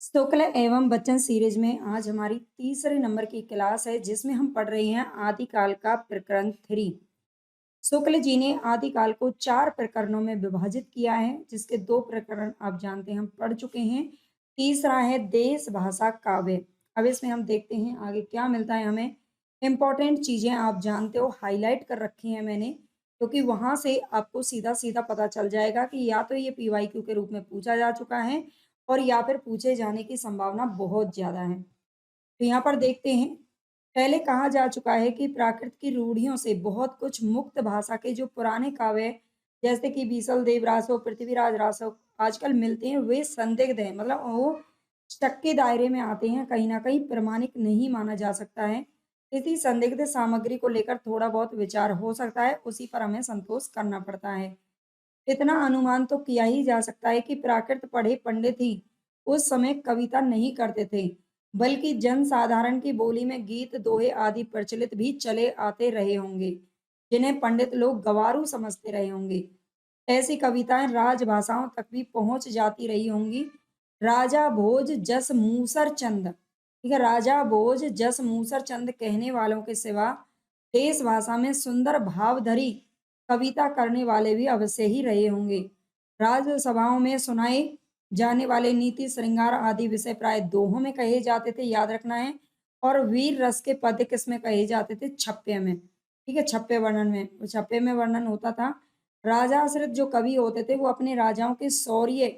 शुक्ल एवं बच्चन सीरीज में आज हमारी तीसरे नंबर की क्लास है जिसमें हम पढ़ रहे हैं आदिकाल का प्रकरण 3। शुक्ल जी ने आदिकाल को 4 प्रकरणों में विभाजित किया है, जिसके 2 प्रकरण आप जानते हैं हम पढ़ चुके हैं। तीसरा है देश भाषा काव्य। अब इसमें हम देखते हैं आगे क्या मिलता है हमें। इंपॉर्टेंट चीजें आप जानते हो हाईलाइट कर रखी हैं मैंने, क्योंकि वहां से आपको सीधा सीधा पता चल जाएगा कि या तो ये पीवाईक्यू के रूप में पूछा जा चुका है और या फिर पूछे जाने की संभावना बहुत ज्यादा है। तो यहाँ पर देखते हैं, पहले कहा जा चुका है कि प्राकृत की रूढ़ियों से बहुत कुछ मुक्त भाषा के जो पुराने काव्य जैसे कि बीसल देव रासो, पृथ्वीराज रासो आजकल मिलते हैं, वे संदिग्ध हैं, मतलब वो शक के दायरे में आते हैं, कहीं ना कहीं प्रमाणिक नहीं माना जा सकता है। इसी संदिग्ध सामग्री को लेकर थोड़ा बहुत विचार हो सकता है, उसी पर हमें संतोष करना पड़ता है। इतना अनुमान तो किया ही जा सकता है कि प्राकृत पढ़े पंडित ही उस समय कविता नहीं करते थे, बल्कि जन साधारण की बोली में गीत दोहे आदि प्रचलित भी चले आते रहे होंगे, जिन्हें पंडित लोग गवारू समझते रहे होंगे। ऐसी कविताएं राजभाषाओं तक भी पहुंच जाती रही होंगी। राजा भोज जस मूसर चंद, ठीक है, राजा भोज जस मूसर चंद कहने वालों के सिवा देश भाषा में सुंदर भावधरी कविता करने वाले भी अवश्य ही रहे होंगे। राजसभाओं में सुनाए जाने वाले नीति श्रृंगार आदि विषय प्राय दोहों में कहे जाते थे, याद रखना है। और वीर रस के पद किस में कहे जाते थे? छप्पे में, ठीक है, छप्पे वर्णन में। तो छप्पे में वर्णन होता था। राजाश्रित जो कवि होते थे वो अपने राजाओं के शौर्य,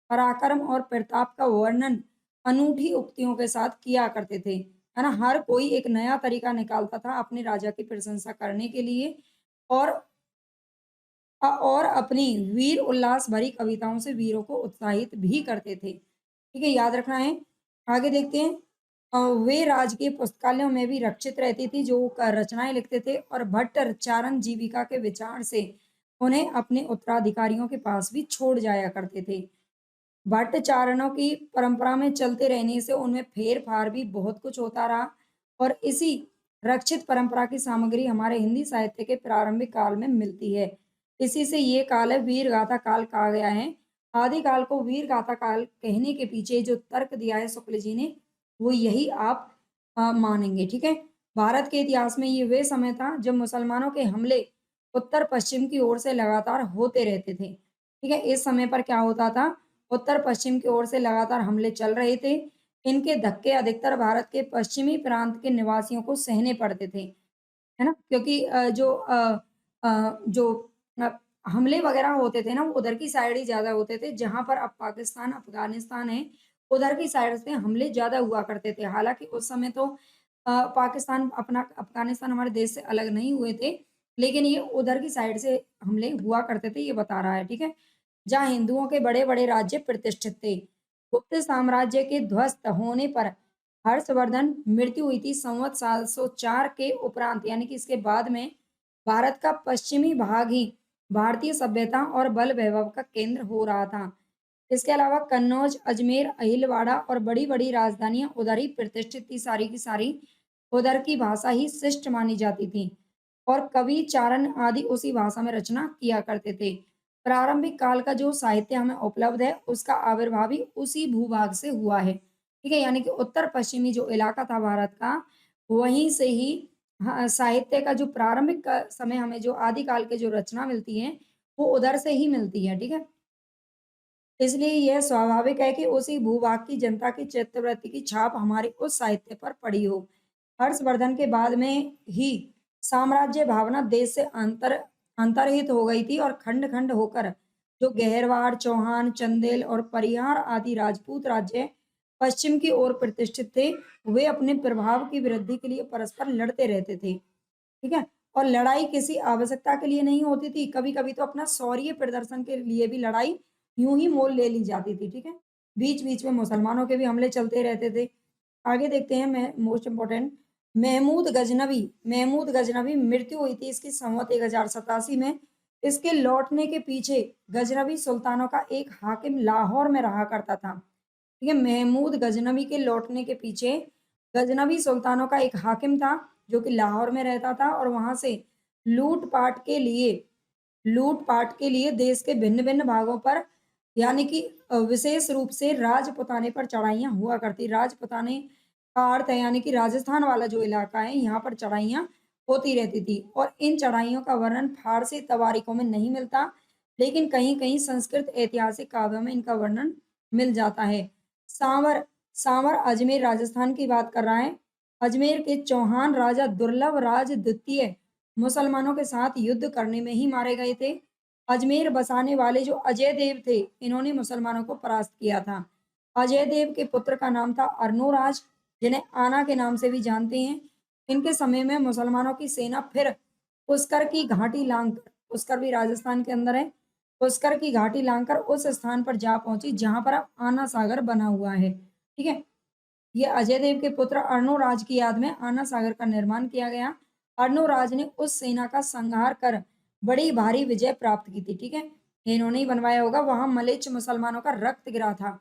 पराक्रम और प्रताप का वर्णन अनूठी उक्तियों के साथ किया करते थे, है ना। हर कोई एक नया तरीका निकालता था अपने राजा की प्रशंसा करने के लिए, और और अपनी वीर उल्लास भरी कविताओं से वीरों को उत्साहित भी करते थे, ठीक है, याद रखना है। आगे देखते हैं। वे राजकीय पुस्तकालयों में भी रक्षित रहती थी, जो रचनाएं लिखते थे, और भट्ट चारण जीविका के विचार से उन्हें अपने उत्तराधिकारियों के पास भी छोड़ जाया करते थे। भट्ट चारणों की परंपरा में चलते रहने से उनमें फेर फार भी बहुत कुछ होता रहा, और इसी रक्षित परंपरा की सामग्री हमारे हिंदी साहित्य के प्रारंभिक काल में मिलती है। इसी से ये काल है वीर गाथा काल कहा गया है। आदिकाल को वीर गाथा काल कहने के पीछे जो तर्क दिया है शुक्ल जी ने, वो यही आप मानेंगे, ठीक है। भारत के इतिहास में ये वे समय था जब मुसलमानों के हमले उत्तर पश्चिम की ओर से लगातार होते रहते थे, ठीक है। इस समय पर क्या होता था? उत्तर पश्चिम की ओर से लगातार हमले चल रहे थे। इनके धक्के अधिकतर भारत के पश्चिमी प्रांत के निवासियों को सहने पड़ते थे, है ना? क्योंकि जो अ, हमले वगैरह होते थे ना, वो उधर की साइड ही ज़्यादा होते थे, जहाँ पर अब पाकिस्तान, अफ़गानिस्तान है, उधर की साइड से हमले ज़्यादा हुआ करते थे। हालाँकि उस समय तो पाकिस्तान अपना अफ़गानिस्तान हमारे देश से अलग नहीं हुए थे, लेकिन ये उधर की साइड से हमले हुआ करते थे, ये बता रहा है, ठीक है? जहाँ हिंदुओं के बड़े-बड़े राज्य प्रतिष्ठित थे। गुप्त साम्राज्य के ध्वस्त होने पर हर्षवर्धन मृत्यु हुई थी संवत 704 के उपरांत, यानी कि इसके बाद में भारत का पश्चिमी भाग ही भारतीय सभ्यता और बल वैभव का केंद्र हो रहा था। इसके अलावा कन्नौज, अजमेर, अहिलवाड़ा और बड़ी-बड़ी राजधानियां उधर ही प्रतिष्ठित थी, सारी की सारी। उधर की भाषा ही शिष्ट मानी जाती थी, और कवि चारण आदि उसी भाषा में रचना किया करते थे। प्रारंभिक काल का जो साहित्य हमें उपलब्ध है, उसका आविर्भाव भी उसी भूभाग से हुआ है, ठीक है। यानी कि उत्तर पश्चिमी जो इलाका था भारत का, वहीं से ही हाँ, साहित्य का जो प्रारंभिक समय हमें जो आदिकाल के जो रचना मिलती है, वो उधर से ही मिलती है, ठीक है। इसलिए यह स्वाभाविक है कि उसी भूभाग की जनता की चित्तवृत्ति की छाप हमारे उस साहित्य पर पड़ी हो। हर्षवर्धन के बाद में ही साम्राज्य भावना देश से अंतर्हित हो गई थी, और खंड-खंड होकर जो गहरवाड़, चौहान, चंदेल और परिहार आदि राजपूत राज्य पश्चिम की ओर प्रतिष्ठित थे, वे अपने प्रभाव की वृद्धि के लिए परस्पर लड़ते रहते थे। ठीक है? और लड़ाई किसी आवश्यकता के लिए नहीं होती थी, कभी-कभी तो अपना शौर्य प्रदर्शन के लिए भी लड़ाई यूँ ही मोल ले ली जाती थी, ठीक है? बीच-बीच में मुसलमानों के भी हमले चलते रहते थे। आगे देखते हैं, मैं मोस्ट इम्पोर्टेंट महमूद गजनवी मृत्यु हुई थी इसकी संवत 1087 में। इसके लौटने के पीछे गजनवी सुल्तानों का एक हाकिम लाहौर में रहा करता था। ठीक है? महमूद गजनवी के लौटने के पीछे गजनवी सुल्तानों का एक हाकिम था, जो कि लाहौर में रहता था, और वहां से लूट-पाट के लिए लूट-पाट के लिए देश के भिन्न-भिन्न भागों पर यानी कि विशेष रूप से राजपुताने पर चढ़ाइयाँ हुआ करती। राजपुताने का अर्थ है यानी कि राजस्थान वाला जो इलाका है, यहाँ पर चढ़ाइयाँ होती रहती थी और इन चढ़ाइयों का वर्णन फारसी तवारीखों में नहीं मिलता, लेकिन कहीं-कहीं संस्कृत ऐतिहासिक काव्यों में इनका वर्णन मिल जाता है। सांवर सांवर अजमेर राजस्थान की बात कर रहा है। अजमेर के चौहान राजा दुर्लभ राज द्वितीय मुसलमानों के साथ युद्ध करने में ही मारे गए थे। अजमेर बसाने वाले जो अजय देव थे, इन्होंने मुसलमानों को परास्त किया था। अजय देव के पुत्र का नाम था अर्नोराज, जिन्हें आना के नाम से भी जानते हैं। इनके समय में मुसलमानों की सेना फिर पुष्कर की घाटी लांघकर, पुष्कर भी राजस्थान के अंदर है, पुष्कर की घाटी लांघकर उस स्थान पर जा पहुंची जहां पर अब आना सागर बना हुआ है। ठीक है, ये अजय देव के पुत्र अर्णोराज की याद में आना सागर का निर्माण किया गया। अर्णोराज ने उस सेना का संहार कर बड़ी भारी विजय प्राप्त की थी। ठीक है, इन्होंने ही बनवाया होगा। वहां मलेच्छ मुसलमानों का रक्त गिरा था।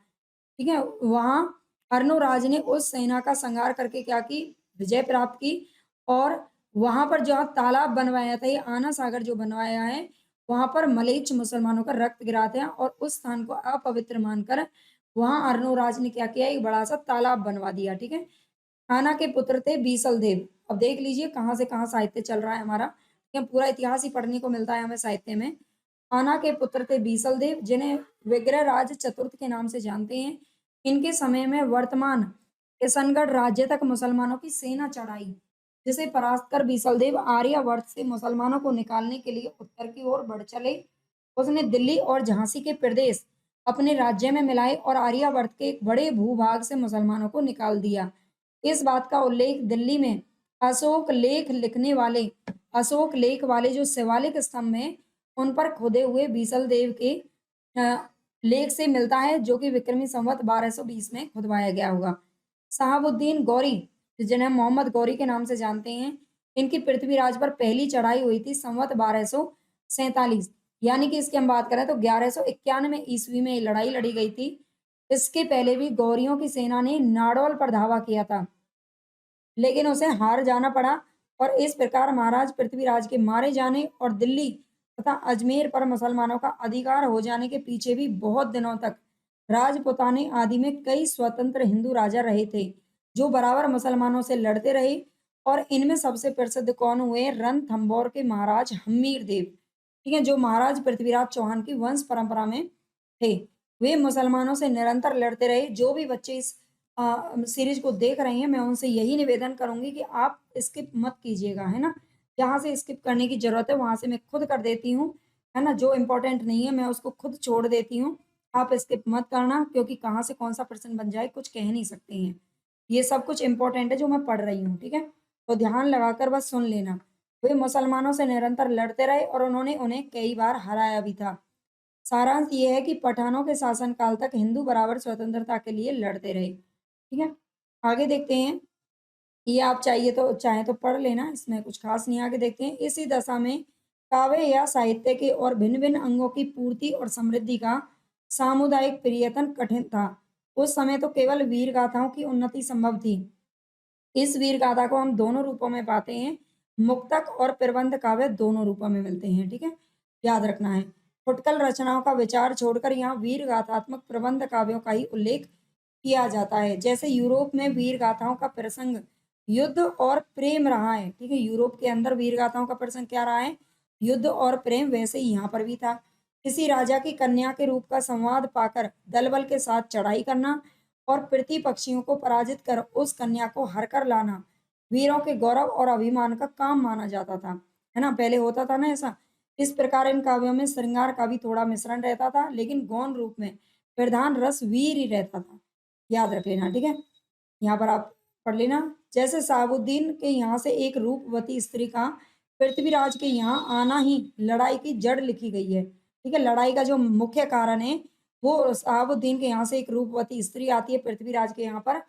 ठीक है, वहां अर्णोराज ने उस सेना का संहार करके क्या की, विजय प्राप्त की और वहां पर जहाँ तालाब बनवाया था, ये आना सागर जो बनवाया है, वहां पर मलेच्छ मुसलमानों का रक्त गिराते हैं और उस स्थान को अपवित्र मानकर वहां अर्णोराज ने क्या किया, एक बड़ा सा तालाब बनवा दिया। ठीक है, आना के पुत्र थे बीसल देव। अब देख लीजिए कहाँ से कहाँ साहित्य चल रहा है हमारा, क्या पूरा इतिहास ही पढ़ने को मिलता है हमें साहित्य में। आना के पुत्र थे बीसल देव, जिन्हें विग्रहराज चतुर्थ के नाम से जानते हैं। इनके समय में वर्तमान किशनगढ़ राज्य तक मुसलमानों की सेना चढ़ाई, जिसे परास्त कर बीसल देव आर्यावर्त से मुसलमानों को निकालने के लिए उत्तर की ओर बढ़ चले। उसने दिल्ली और झांसी के प्रदेश अपने राज्य में मिलाए और आर्यावर्त के एक बड़े भूभाग से मुसलमानों को निकाल दिया। इस बात का उल्लेख दिल्ली में अशोक लेख वाले जो शिवालिक स्तंभ हैं, उन पर खुदे हुए बीसल देव के लेख से मिलता है, जो कि विक्रमी संवत 1220 में खुदवाया गया होगा। शहाबुद्दीन गौरी, जिन्हें मोहम्मद गौरी के नाम से जानते हैं, इनकी पृथ्वीराज पर पहली चढ़ाई हुई थी संवत 1247, यानी कि इसकी हम बात करें तो 1191 ईस्वी में ये लड़ाई लड़ी गई थी। इसके पहले भी गौरियों की सेना ने नाडौल पर धावा किया था, लेकिन उसे हार जाना पड़ा और इस प्रकार महाराज पृथ्वीराज के मारे जाने और दिल्ली तथा अजमेर पर मुसलमानों का अधिकार हो जाने के पीछे भी बहुत दिनों तक राजपुताने आदि में कई स्वतंत्र हिंदू राजा रहे थे, जो बराबर मुसलमानों से लड़ते रहे। और इनमें सबसे प्रसिद्ध कौन हुए, रणथंभौर के महाराज हम्मीर देव। ठीक है, जो महाराज पृथ्वीराज चौहान की वंश परंपरा में थे। वे मुसलमानों से निरंतर लड़ते रहे। जो भी बच्चे इस सीरीज को देख रहे हैं, मैं उनसे यही निवेदन करूंगी कि आप स्किप मत कीजिएगा, है ना। जहाँ से स्किप करने की जरूरत है वहां से मैं खुद कर देती हूँ, है ना। जो इम्पोर्टेंट नहीं है मैं उसको खुद छोड़ देती हूँ। आप स्किप मत करना, क्योंकि कहाँ से कौन सा प्रश्न बन जाए कुछ कह नहीं सकते हैं। ये सब कुछ इम्पोर्टेंट है जो मैं पढ़ रही हूँ, ठीक है। तो ध्यान लगाकर बस सुन लेना। वे मुसलमानों से निरंतर लड़ते रहे और उन्होंने उन्हें कई बार हराया भी था। सारांश ये है कि पठानों के शासनकाल तक हिंदू बराबर स्वतंत्रता के लिए लड़ते रहे। ठीक है, आगे देखते हैं। ये आप चाहें तो पढ़ लेना, इसमें कुछ खास नहीं। आगे देखते हैं। इसी दशा में काव्य या साहित्य के और भिन्न भिन्न अंगों की पूर्ति और समृद्धि का सामुदायिक प्रयत्न कठिन था। उस समय तो केवल वीर गाथाओं की उन्नति संभव थी। इस वीर गाथा को हम दोनों रूपों में पाते हैं, मुक्तक और प्रबंध काव्य दोनों रूपों में मिलते हैं। ठीक है, याद रखना है। फुटकल रचनाओं का विचार छोड़कर यहाँ वीर गाथात्मक प्रबंध काव्यों का ही उल्लेख किया जाता है। जैसे यूरोप में वीर गाथाओं का प्रसंग युद्ध और प्रेम रहा है। ठीक है, यूरोप के अंदर वीर गाथाओं का प्रसंग क्या रहा है, युद्ध और प्रेम। वैसे ही यहाँ पर भी था। किसी राजा की कन्या के रूप का संवाद पाकर दल बल के साथ चढ़ाई करना और प्रतिपक्षियों को पराजित कर उस कन्या को हर कर लाना वीरों के गौरव और अभिमान का काम माना जाता था, है ना। पहले होता था ना ऐसा। इस प्रकार इन काव्यों में श्रृंगार का भी थोड़ा मिश्रण रहता था, लेकिन गौण रूप में प्रधान रस वीर ही रहता था। याद रख लेना, ठीक है। यहाँ पर आप पढ़ लेना। जैसे साबुद्दीन के यहाँ से एक रूपवती स्त्री का पृथ्वीराज के यहाँ आना ही लड़ाई की जड़ लिखी गई है। ठीक है, लड़ाई का जो मुख्य कारण है वो शहाबुद्दीन के यहाँ से एक रूपवती स्त्री आती है पृथ्वीराज के यहाँ पर,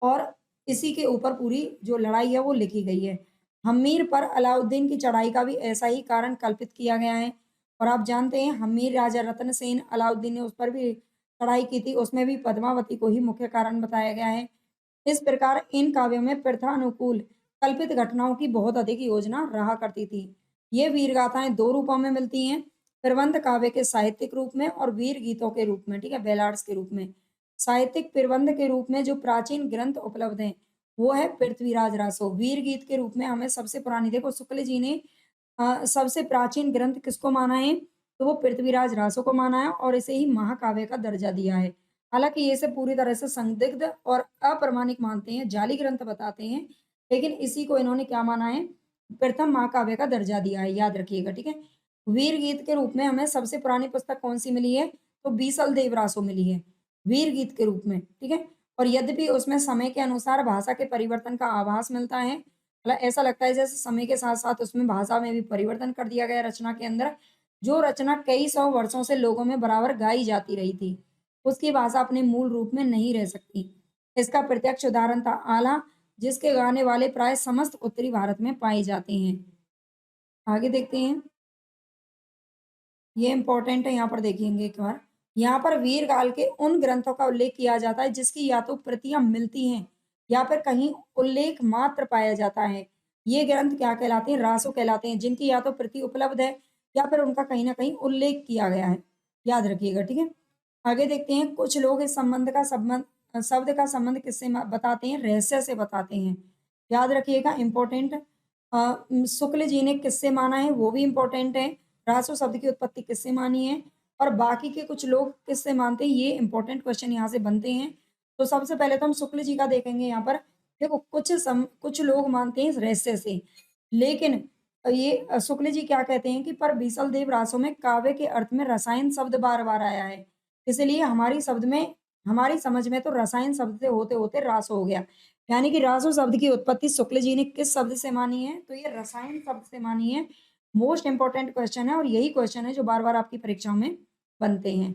और इसी के ऊपर पूरी जो लड़ाई है वो लिखी गई है। हम्मीर पर अलाउद्दीन की चढ़ाई का भी ऐसा ही कारण कल्पित किया गया है। और आप जानते हैं हम्मीर राजा रतन सेन अलाउद्दीन ने उस पर भी चढ़ाई की थी, उसमें भी पद्मावती को ही मुख्य कारण बताया गया है। इस प्रकार इन काव्यों में प्रथा अनुकूल कल्पित घटनाओं की बहुत अधिक योजना रहा करती थी। ये वीर गाथाएं दो रूपों में मिलती हैं, प्रबंध काव्य के साहित्यिक रूप में और वीर गीतों के रूप में, ठीक है, बैलाड्स के रूप में। साहित्यिक प्रबंध के रूप में जो प्राचीन ग्रंथ उपलब्ध हैं, वो है पृथ्वीराज रासो। वीर गीत के रूप में हमें सबसे पुरानी, देखो शुक्ल जी ने सबसे प्राचीन ग्रंथ किसको माना है? तो वो पृथ्वीराज रासो को माना है और इसे ही महाकाव्य का दर्जा दिया है। हालाँकि ये इसे पूरी तरह से संदिग्ध और अप्रामाणिक मानते हैं, जाली ग्रंथ बताते हैं, लेकिन इसी को इन्होंने क्या माना है? प्रथम महाकाव्य का दर्जा दिया है, याद रखिएगा, ठीक है? वीर गीत के रूप में हमें सबसे पुरानी पुस्तक कौन-सी मिली है? तो बीसल देव रासो मिली है, वीर गीत के रूप में, ठीक है? और यद्यपि उसमें समय के अनुसार भाषा के परिवर्तन का आभास मिलता है, मतलब ऐसा लगता है जैसे समय के साथ-साथ उसमें भाषा में भी परिवर्तन कर दिया गया रचना के अंदर। जो रचना कई सौ वर्षों से लोगों में बराबर गाई जाती रही थी, उसकी भाषा अपने मूल रूप में नहीं रह सकती। इसका प्रत्यक्ष उदाहरण था आला, जिसके गाने वाले प्राय समस्त उत्तरी भारत में पाए जाते हैं। आगे देखते हैं। ये इम्पोर्टेंट है, यहाँ पर देखेंगे एक बार। यहाँ पर वीरकाल के उन ग्रंथों का उल्लेख किया जाता है जिसकी या तो प्रतियाँ मिलती हैं या फिर कहीं उल्लेख मात्र पाया जाता है। ये ग्रंथ क्या कहलाते हैं? रासो कहलाते हैं, जिनकी या तो प्रति उपलब्ध है या फिर उनका कहीं न कहीं उल्लेख किया गया है। याद रखिएगा, ठीक है? आगे देखते हैं, कुछ लोग इस शब्द का संबंध किससे बताते हैं? रहस्य से बताते हैं। याद रखिएगा, इम्पोर्टेंट। शुक्ल जी ने किससे माना है? वो भी इम्पोर्टेंट है। रासो शब्द की उत्पत्ति किससे मानी है और बाकी के कुछ लोग किससे मानते हैं, ये इंपॉर्टेंट क्वेश्चन यहाँ से बनते हैं। तो सबसे पहले तो हम शुक्ल जी का देखेंगे यहाँ पर। देखो कुछ लोग मानते हैं रहस्य से, लेकिन ये शुक्ल जी क्या कहते हैं कि पर बीसल देव रासो में काव्य के अर्थ में रसायन शब्द बार-बार आया है। इसलिए हमारी समझ में तो रसायन शब्द से होते-होते रासो हो गया। यानी कि रासो शब्द की उत्पत्ति शुक्ल जी ने किस शब्द से मानी है? तो ये रसायन शब्द से मानी है। मोस्ट इम्पोर्टेंट क्वेश्चन है और यही क्वेश्चन है जो बार-बार आपकी परीक्षाओं में बनते हैं।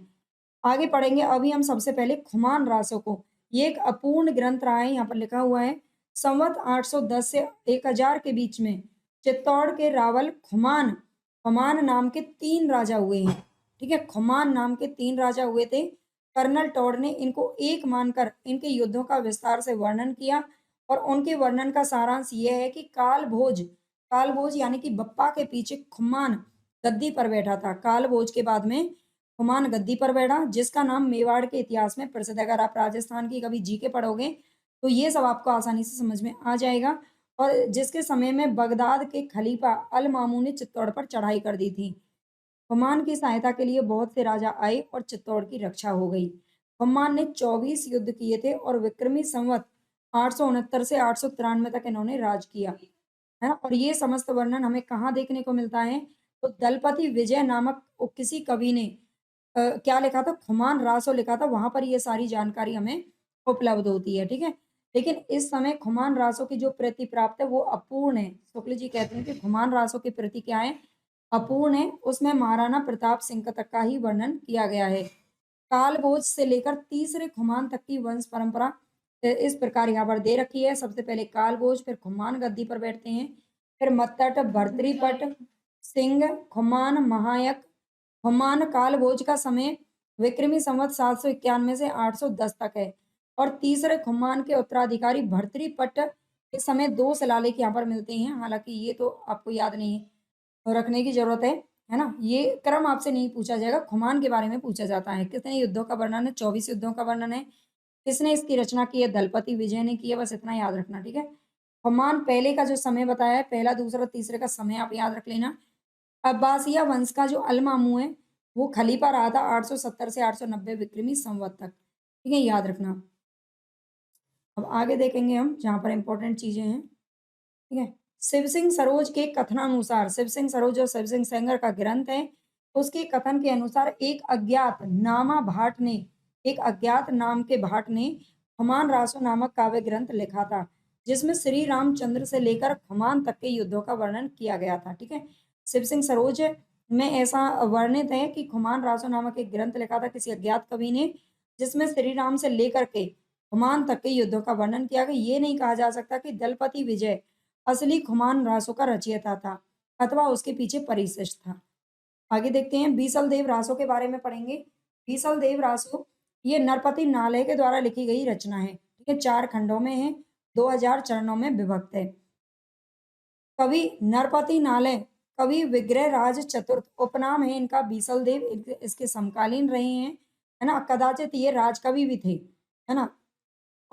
आगे पढ़ेंगे अभी हम सबसे पहले खुमान रासो को। ये एक अपूर्ण ग्रंथ रहा है, यहाँ पर लिखा हुआ है। संवत 810 से 1000 के बीच में चित्तौड़ के रावल खुमान नाम के 3 राजा हुए हैं। ठीक है? खुमान नाम के 3 राजा हुए थे। कर्नल टॉड ने इनको एक मानकर इनके युद्धों का विस्तार से वर्णन किया और उनके वर्णन का सारांश ये है कि काल भोज यानी कि बप्पा के पीछे खुमान गद्दी पर बैठा था। काल भोज के बाद में हुमायूँ गद्दी पर बैठा, जिसका नाम मेवाड़ के इतिहास में प्रसिद्ध है। अगर आप राजस्थान की कभी जीके पढ़ोगे, तो ये सब आपको आसानी से समझ में आ जाएगा और जिसके समय में बगदाद के खलीफा अल मामून ने चित्तौड़ पर चढ़ाई कर दी थी। हुमायूँ की सहायता के लिए बहुत से राजा आए और चित्तौड़ की रक्षा हो गई। हुमायूँ ने 24 युद्ध किए थे और विक्रमी संवत 869 से 893 तक इन्होंने राज किया। है ना? और ये समस्त वर्णन हमें कहाँ देखने को मिलता है? तो दलपति विजय नामक किसी कवि ने क्या लिखा था? खुमान रासो लिखा था, वहाँ पर ये सारी जानकारी हमें उपलब्ध होती है, ठीक है? लेकिन इस समय खुमान रासो की जो प्रति प्राप्त है वो अपूर्ण है। शुक्ल जी कहते हैं कि खुमान रासो की प्रति क्या है? अपूर्ण है, उसमें महाराणा प्रताप सिंह तक का ही वर्णन किया गया है। कालभोज से लेकर तीसरे खुमान तक की वंश परंपरा इस प्रकार यहाँ पर दे रखी है। सबसे पहले कालभोज, फिर खुमान गद्दी पर बैठते हैं, फिर मत्तट, भर्तृपट, सिंह, खुमान, महायक, हुमायूँ कालभोज का समय विक्रमी संवत 791 से 810 तक है और तीसरे खुमान के उत्तराधिकारी भर्तृपट के समय 2 शिलालेख यहाँ पर मिलते हैं। हालाँकि ये तो आपको याद नहीं रखने की ज़रूरत है ना? ये क्रम आपसे नहीं पूछा जाएगा, खुमान के बारे में पूछा जाता है। कितने युद्धों का वर्णन है? 24 युद्धों का वर्णन है। किसने इसकी रचना की है? दलपति विजय ने की है, बस इतना याद रखना, ठीक है? हुमायूँ पहले का जो समय बताया है, पहला, दूसरा, तीसरे का समय आप याद रख लेना। अब्बासिया वंश का जो अल-मामू है, वो खलीफा रहा था 870 से 890 विक्रमी संवत तक। ठीक है? याद रखना। अब आगे देखेंगे हम जहाँ पर इम्पोर्टेंट चीज़ें हैं। ठीक है? शिव सिंह सरोज के कथनानुसार शिव सिंह सरोज और शिव सिंह सेंगर का ग्रंथ है, उसके कथन के अनुसार एक अज्ञात नाम के भाट ने हुमायूँ रासो नामक काव्य ग्रंथ लिखा था, जिसमें श्री रामचंद्र से लेकर खुमान तक के युद्धों का वर्णन किया गया था। ठीक है? शिव सिंह सरोज में ऐसा वर्णित है कि खुमान रासो नामक एक ग्रंथ लिखा था किसी अज्ञात कवि ने, जिसमें श्री राम से लेकर के हुमायूँ तक के युद्धों का वर्णन किया गया। ये नहीं कहा जा सकता कि दलपति विजय असली खुमान रासो का रचयिता था अथवा उसके पीछे परिशिष्ट था। आगे देखते हैं, बीसल देव रासो के बारे में पढ़ेंगे। बीसल देव रासो ये नरपति नालय के द्वारा लिखी गई रचना है। ठीक है? 4 खंडों में है, 2000 चरणों में विभक्त है। कवि नरपति नालय कवि विग्रह राज चतुर्थ उपनाम है इनका बीसल देव, इसके समकालीन रहे हैं, है ना। कदाचित ये राजकवि भी थे, है ना।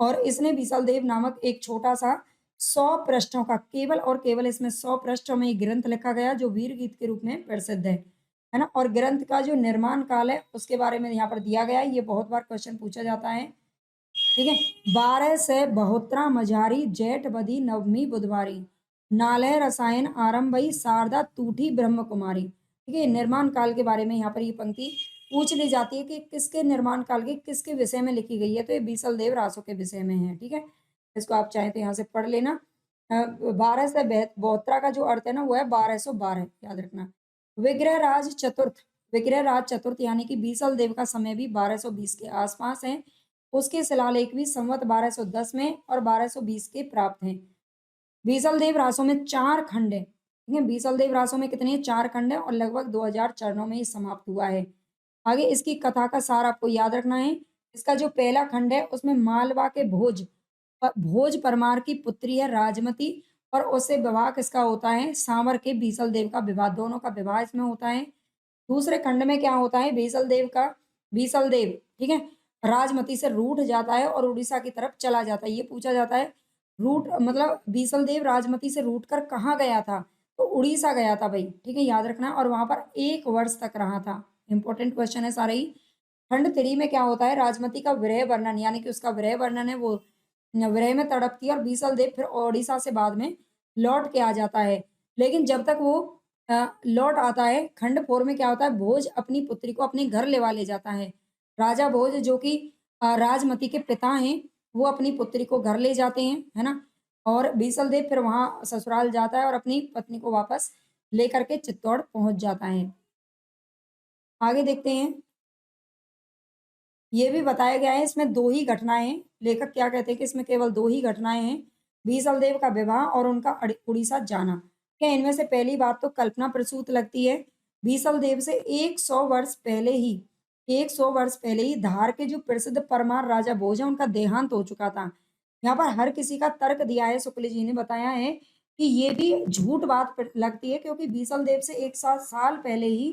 और इसने बीसल देव नामक एक छोटा सा 100 पृष्ठों का, केवल और केवल इसमें 100 पृष्ठों में एक ग्रंथ लिखा गया जो वीर गीत के रूप में प्रसिद्ध है ना। और ग्रंथ का जो निर्माण काल है उसके बारे में यहाँ पर दिया गया है, ये बहुत बार क्वेश्चन पूछा जाता है। ठीक है, 1272 मझारी जेठ बदी नवमी बुधवारी, नालय रसायन आरंभई शारदा तूठी ब्रह्म कुमारी। ठीक है, निर्माण काल के बारे में यहाँ पर ये पंक्ति पूछ ली जाती है कि किसके निर्माण काल के किसके विषय में लिखी गई है, तो ये बीसल देव रासो के विषय में है। ठीक है, इसको आप चाहें तो यहाँ से पढ़ लेना। 1272 का जो अर्थ है ना वो है 1212, याद रखना। विग्रह राज चतुर्थ, विग्रह राज चतुर्थ यानी कि बीसल देव का समय भी 1220 के आसपास है। उसके शिलालेख भी संवत 1210 में और 1220 के प्राप्त हैं। बीसल देव रासों में 4 खंड है। ठीक है, बीसल देव रासों में कितने 4 खंड है और लगभग 2000 चरणों में ये समाप्त हुआ है। आगे इसकी कथा का सार आपको याद रखना है। इसका जो पहला खंड है उसमें मालवा के भोज भोज परमार की पुत्री है राजमती, और उससे विवाह किसका होता है, सांवर के बीसल देव का विवाह, दोनों का विवाह इसमें होता है। दूसरे खंड में क्या होता है, बीसल देव, ठीक है, राजमती से रूठ जाता है और उड़ीसा की तरफ चला जाता है। ये पूछा जाता है रूट मतलब बीसल देव राजमती से रूठ कर कहाँ गया था, तो उड़ीसा गया था भाई। ठीक है, याद रखना। और वहां पर 1 वर्ष तक रहा था। इंपॉर्टेंट क्वेश्चन है सारे ही। खंड 3 में क्या होता है, राजमती का विरह वर्णन, यानी कि उसका विरह वर्णन है, वो विरह में तड़पती है और बीसल देव फिर ओडिशा से बाद में लौट के आ जाता है। लेकिन जब तक वो लौट आता है, खंड 4 में क्या होता है, भोज अपनी पुत्री को अपने घर ले जाता है। राजा भोज जो कि राजमती के पिता हैं, वो अपनी पुत्री को घर ले जाते हैं, है ना। और बीसल देव फिर वहां ससुराल जाता है और अपनी पत्नी को वापस लेकर के चित्तौड़ पहुंच जाता है। आगे देखते हैं। ये भी बताया गया है इसमें 2 ही घटनाएं, लेखक क्या कहते हैं कि इसमें केवल 2 ही घटनाएं हैं, बीसल देव का विवाह और उनका उड़ीसा जाना। क्या इनमें से पहली बात तो कल्पना प्रसूत लगती है। बीसल देव से 100 वर्ष पहले ही धार के जो प्रसिद्ध परमार राजा भोज है उनका देहांत हो चुका था। यहाँ पर हर किसी का तर्क दिया है, शुक्ल जी ने बताया है कि ये भी झूठ बात लगती है, क्योंकि बीसल देव से 1 साल पहले ही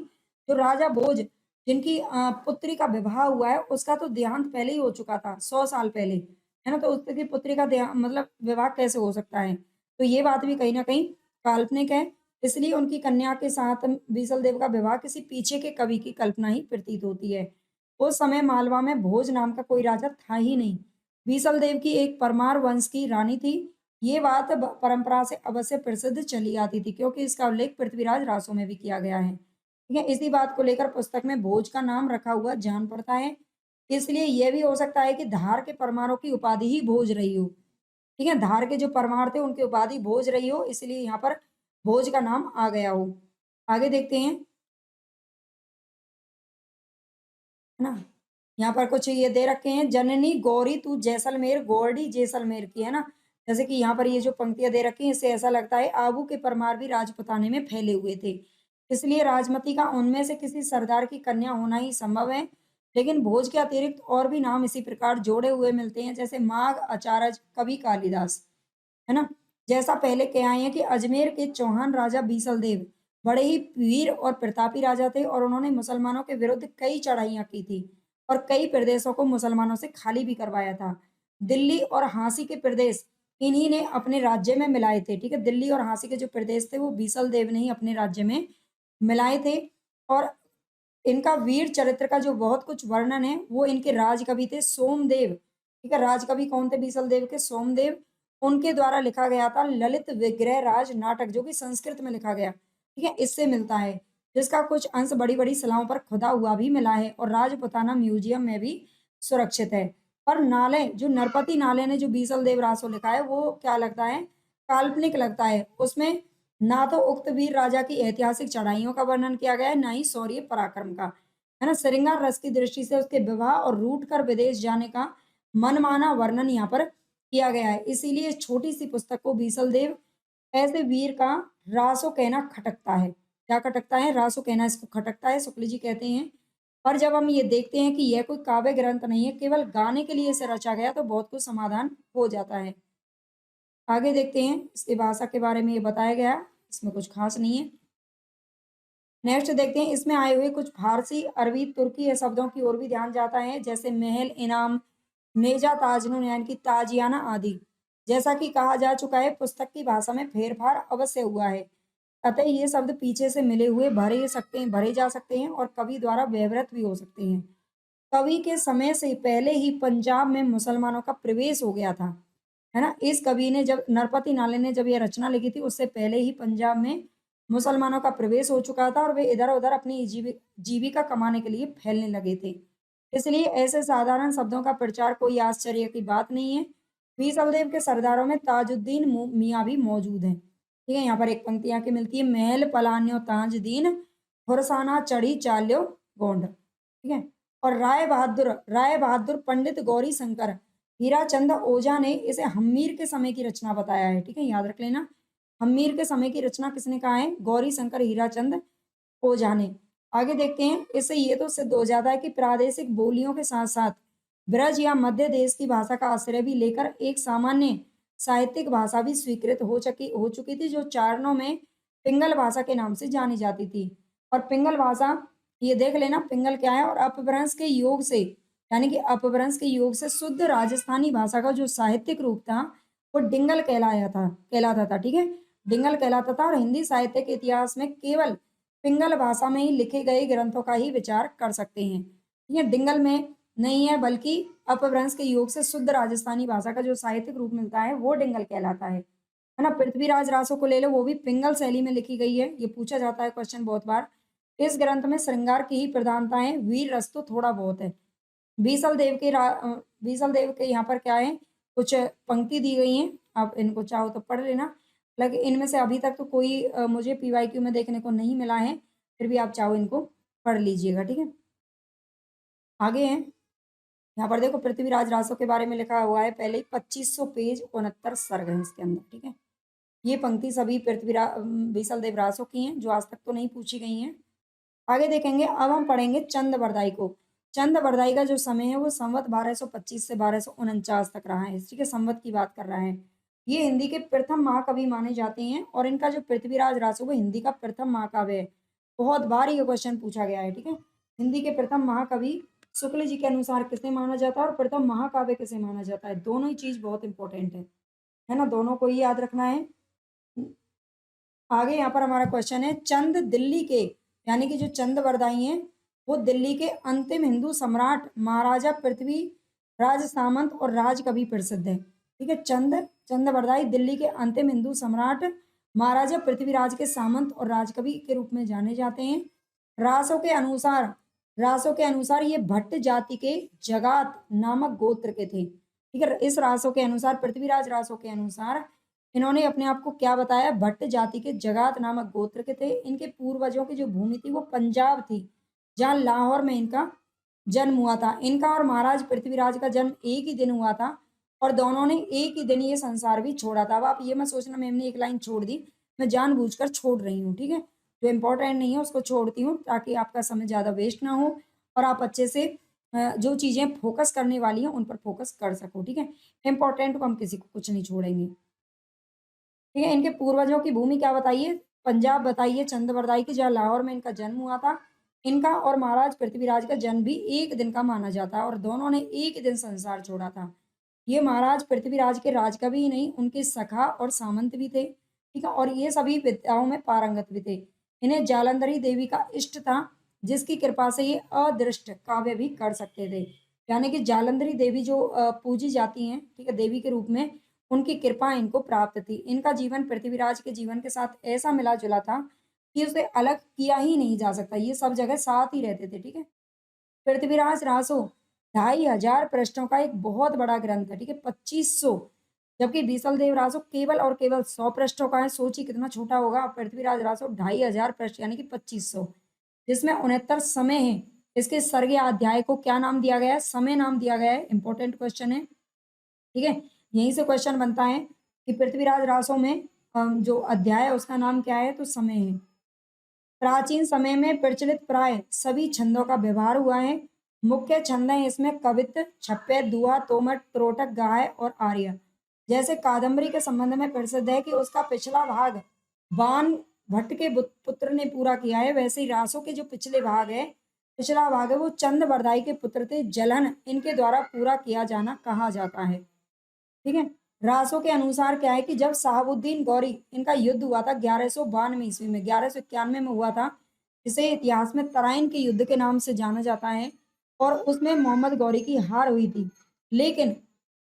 जो राजा भोज जिनकी पुत्री का विवाह हुआ है उसका तो देहांत पहले ही हो चुका था, 100 साल पहले, है ना। तो उसकी पुत्री का देहांत मतलब विवाह कैसे हो सकता है, तो ये बात भी कहीं ना कहीं काल्पनिक है। इसलिए उनकी कन्या के साथ बीसल देव का विवाह किसी पीछे के कवि की कल्पना ही प्रतीत होती है। उस समय मालवा में भोज नाम का कोई राजा था ही नहीं। बीसल देव की एक परमार वंश की रानी थी। ये बात परंपरा से अवश्य प्रसिद्ध चली आती थी, क्योंकि इसका उल्लेख पृथ्वीराज रासो में भी किया गया है। ठीक है, इसी बात को लेकर पुस्तक में भोज का नाम रखा हुआ जान पड़ता है। इसलिए यह भी हो सकता है कि धार के परमारों की उपाधि ही भोज रही हो। ठीक है, धार के जो परमार थे उनकी उपाधि भोज रही हो, इसलिए यहाँ पर भोज का नाम आ गया हो। आगे देखते हैं, है ना। यहाँ पर कुछ ये दे रखे हैं, जननी गौरी तू जैसलमेर गोरडी जैसलमेर की, है ना। जैसे कि यहाँ पर ये जो पंक्तियां दे रखी हैं इससे ऐसा लगता है आबू के परमार भी राजपुताने में फैले हुए थे, इसलिए राजमती का उनमें से किसी सरदार की कन्या होना ही संभव है। लेकिन भोज के अतिरिक्त और भी नाम इसी प्रकार जोड़े हुए मिलते हैं, जैसे माघ अचारज कवि कालिदास, है ना। जैसा पहले कह आए हैं कि अजमेर के चौहान राजा बीसल देव बड़े ही वीर और प्रतापी राजा थे, और उन्होंने मुसलमानों के विरुद्ध कई चढ़ाइयाँ की थी और कई प्रदेशों को मुसलमानों से खाली भी करवाया था। दिल्ली और हांसी के प्रदेश इन्हीं ने अपने राज्य में मिलाए थे। ठीक है, दिल्ली और हांसी के जो प्रदेश थे वो बीसल देव ने ही अपने राज्य में मिलाए थे। और इनका वीर चरित्र का जो बहुत कुछ वर्णन है वो इनके राजकवि थे सोमदेव। ठीक है, राजकवि कौन थे बीसल देव के, सोमदेव। उनके द्वारा लिखा गया था ललित विग्रह राज नाटक, जो कि संस्कृत में लिखा गया। ठीक है, इससे मिलता है, जिसका कुछ अंश बड़ी बड़ी शिलाओं पर खुदा हुआ भी मिला है और राजपुताना म्यूजियम में भी सुरक्षित है। पर नाले जो नरपति नाले ने जो बीसल देव रासो लिखा है वो क्या लगता है, काल्पनिक लगता है। उसमें ना तो उक्त वीर राजा की ऐतिहासिक चढ़ाइयों का वर्णन किया गया है, ना ही शौर्य पराक्रम का, है ना। श्रृंगार रस की दृष्टि से उसके विवाह और रूट कर विदेश जाने का मनमाना वर्णन यहाँ पर किया गया है। इसीलिए इस छोटी सी पुस्तक को बीसल देव ऐसे वीर का रासो कहना खटकता है। क्या खटकता है, रासो कहना इसको खटकता है, शुक्ल जी कहते हैं। पर जब हम ये देखते हैं कि यह कोई काव्य ग्रंथ नहीं है, केवल गाने के लिए इसे रचा गया, तो बहुत कुछ समाधान हो जाता है। आगे देखते हैं, इसकी भाषा के बारे में ये बताया गया, इसमें कुछ खास नहीं है। नेक्स्ट देखते हैं, इसमें आए हुए कुछ फारसी, अरबी, तुर्की ये शब्दों की ओर भी ध्यान जाता है, जैसे महल, इनाम, नेजा, ताजनुन यानी कि ताजियाना आदि। जैसा कि कहा जा चुका है, पुस्तक की भाषा में फेरफार अवश्य हुआ है, अतः ये शब्द पीछे से मिले हुए भरे जा सकते हैं और कवि द्वारा व्यवहृत भी हो सकते हैं। कवि के समय से पहले ही पंजाब में मुसलमानों का प्रवेश हो गया था, है ना। इस कवि ने जब नरपति नाले ने जब ये रचना लिखी थी, उससे पहले ही पंजाब में मुसलमानों का प्रवेश हो चुका था और वे इधर उधर अपनी जीविका कमाने के लिए फैलने लगे थे। इसलिए ऐसे साधारण शब्दों का प्रचार कोई आश्चर्य की बात नहीं है। बीसलदेव के सरदारों में ताजुद्दीन मियाँ भी मौजूद हैं। ठीक है, यहाँ पर एक पंक्ति आके मिलती है, महल पलान्यो ताजुद्दीन, फुरसाना चढ़ी चाल्यो गोंड। ठीक है, और राय बहादुर पंडित गौरी शंकर हीराचंद ओझा ने इसे हम्मीर के समय की रचना बताया है। ठीक है, याद रख लेना, हम्मीर के समय की रचना किसने कहा है? गौरी शंकर हीराचंद ओझा ने। आगे देखते हैं, इससे ये तो सिद्ध हो जाता है कि प्रादेशिक बोलियों के साथ साथ ब्रज या मध्य देश की भाषा का आश्रय भी लेकर एक सामान्य साहित्यिक भाषा भी स्वीकृत हो चुकी थी, जो चारणों में पिंगल भाषा के नाम से जानी जाती थी। और पिंगल भाषा, ये देख लेना पिंगल क्या है, और अपभ्रंश के योग से, यानी कि अपभ्रंश के योग से शुद्ध राजस्थानी भाषा का जो साहित्यिक रूप था वो डिंगल कहलाता था। ठीक है, डिंगल कहलाता था, और हिंदी साहित्य के इतिहास में केवल पिंगल भाषा में ही लिखे गए ग्रंथों का ही विचार कर सकते हैं। ये डिंगल में नहीं है, बल्कि अपभ्रंश के योग से शुद्ध राजस्थानी भाषा का जो साहित्यिक रूप मिलता है वो डिंगल कहलाता है ना। पृथ्वीराज रासो को ले लो, वो भी पिंगल शैली में लिखी गई है, ये पूछा जाता है क्वेश्चन बहुत बार। इस ग्रंथ में श्रृंगार की ही प्रधानताएं, वीर रस तो थोड़ा बहुत है। बीसल देव के यहाँ पर क्या है, कुछ पंक्ति दी गई हैं, आप इनको चाहो तो पढ़ लेना। लेकिन इनमें से अभी तक तो कोई मुझे पीवाईक्यू में देखने को नहीं मिला है, फिर भी आप चाहो इनको पढ़ लीजिएगा। ठीक है, आगे हैं, यहाँ पर देखो पृथ्वीराज रासो के बारे में लिखा हुआ है, पहले ही 2500 पेज 69 सर्ग हैं इसके अंदर। ठीक है, ये पंक्ति सभी बीसल देव रासो की हैं, जो आज तक तो नहीं पूछी गई हैं। आगे देखेंगे, अब हम पढ़ेंगे चंद बरदाई को। चंद बरदाई का जो समय है वो संवत 1225 से 1249 तक रहा है। ठीक है, संवत की बात कर रहा है। ये हिंदी के प्रथम महाकवि माने जाते हैं, और इनका जो पृथ्वीराज रासो, वो हिंदी का प्रथम महाकाव्य है। बहुत बार ये क्वेश्चन पूछा गया है। ठीक है, हिंदी के प्रथम महाकवि शुक्ल जी के अनुसार किसे माना जाता है और प्रथम महाकाव्य किसे माना जाता है, दोनों ही चीज बहुत इंपॉर्टेंट है ना, दोनों को ही याद रखना है। आगे यहाँ पर हमारा क्वेश्चन है, चंद दिल्ली के, यानी कि जो चंद बरदाई हैं वो दिल्ली के अंतिम हिंदू सम्राट महाराजा पृथ्वी राज सामंत और राजकवि प्रसिद्ध है। ठीक है, चंद बरदाई दिल्ली के अंतिम हिंदू सम्राट महाराजा पृथ्वीराज के सामंत और राजकवि के रूप में जाने जाते हैं। रासों के अनुसार ये भट्ट जाति के जगात नामक गोत्र के थे। ठीक है, इस रासों के अनुसार, पृथ्वीराज रासों के अनुसार इन्होंने अपने आप को क्या बताया? भट्ट जाति के जगात नामक गोत्र के थे। इनके पूर्वजों की जो भूमि थी वो पंजाब थी, जहाँ लाहौर में इनका जन्म हुआ था। इनका और महाराज पृथ्वीराज का जन्म एक ही दिन हुआ था, और दोनों ने एक ही दिन ये संसार भी छोड़ा था। अब आप ये मत सोचना मैम ने एक लाइन छोड़ दी, मैं जानबूझकर छोड़ रही हूँ। ठीक है, जो इम्पोर्टेंट नहीं है उसको छोड़ती हूँ, ताकि आपका समय ज़्यादा वेस्ट ना हो और आप अच्छे से जो चीज़ें फोकस करने वाली हैं उन पर फोकस कर सको। ठीक है, इम्पोर्टेंट को हम किसी को कुछ नहीं छोड़ेंगे। ठीक है, इनके पूर्वजों की भूमि क्या बताइए? पंजाब बताइए, चंद बरदाई की, जहाँ लाहौर में इनका जन्म हुआ था। इनका और महाराज पृथ्वीराज का जन्म भी एक दिन का माना जाता है, और दोनों ने एक दिन संसार छोड़ा था। ये महाराज पृथ्वीराज के राजकवि ही नहीं, उनके सखा और सामंत भी थे। ठीक है, और ये सभी विद्याओं में पारंगत भी थे। इन्हें जालंधरी देवी का इष्ट था, जिसकी कृपा से ये अदृष्ट काव्य भी कर सकते थे। यानी कि जालंधरी देवी जो पूजी जाती हैं, ठीक है, देवी के रूप में, उनकी कृपा इनको प्राप्त थी। इनका जीवन पृथ्वीराज के जीवन के साथ ऐसा मिला जुला था कि उसे अलग किया ही नहीं जा सकता, ये सब जगह साथ ही रहते थे। ठीक है, पृथ्वीराज रासो 2500 पृष्ठों का एक बहुत बड़ा ग्रंथ है। ठीक है, 2500, जबकि बीसल देव रासो केवल और केवल 100 पृष्ठों का है। सोचिए कितना छोटा होगा। पृथ्वीराज रासो 2500 पृष्ठ यानी कि 2500, जिसमें 69 समय है। इसके सर्ग अध्याय को क्या नाम दिया गया है? समय नाम दिया गया है। इंपॉर्टेंट क्वेश्चन है। ठीक है, यहीं से क्वेश्चन बनता है कि पृथ्वीराज रासो में जो अध्याय है उसका नाम क्या है? तो समय है। प्राचीन समय में प्रचलित प्राय सभी छंदों का व्यवहार हुआ है। मुख्य छंद है इसमें कवित्त, छप्पे, दुआ, तोमर, त्रोटक, गाय और आर्य। जैसे कादम्बरी के संबंध में प्रसिद्ध है कि उसका पिछला भाग बाण भट्ट के पुत्र ने पूरा किया है, वैसे ही रासो के जो पिछला भाग है वो चंद बरदाई के पुत्र थे, जलन इनके द्वारा पूरा किया जाना कहा जाता है। ठीक है। रासो के अनुसार क्या है कि जब साहबुद्दीन गौरी इनका युद्ध हुआ था 1192 ईस्वी में, 1191 में हुआ था, इसे इतिहास में तराइन के युद्ध के नाम से जाना जाता है, और उसमें मोहम्मद गौरी की हार हुई थी। लेकिन